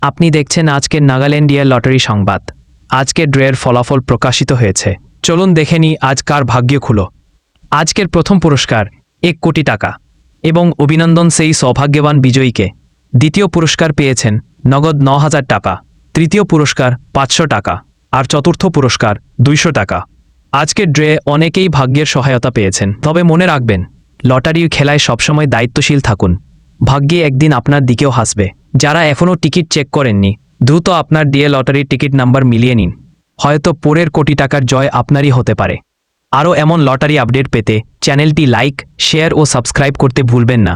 আপনি দেখছেন আজকের নাগাল্যান্ডিয়া লটারি সংবাদ। আজকের ড্রের ফলাফল প্রকাশিত হয়েছে। চলুন দেখে নিই আজ কার ভাগ্য খুলো। আজকের প্রথম পুরস্কার 1 কোটি টাকা এবং অভিনন্দন সেই সৌভাগ্যবান বিজয়ীকে। দ্বিতীয় পুরস্কার পেয়েছেন নগদ 9,000 টাকা, তৃতীয় পুরস্কার 500 টাকা আর চতুর্থ পুরস্কার 200 টাকা। আজকের ড্রে অনেকেই ভাগ্যের সহায়তা পেয়েছেন, তবে মনে রাখবেন লটারির খেলায় সবসময় দায়িত্বশীল থাকুন। ভাগ্যে একদিন আপনার দিকেও হাসবে। যারা এখনও টিকিট চেক করেননি, দ্রুত আপনার দিয়ে লটারির টিকিট নাম্বার মিলিয়ে নিন। হয়তো পরের কোটি টাকার জয় আপনারই হতে পারে। আরও এমন লটারি আপডেট পেতে চ্যানেলটি লাইক, শেয়ার ও সাবস্ক্রাইব করতে ভুলবেন না।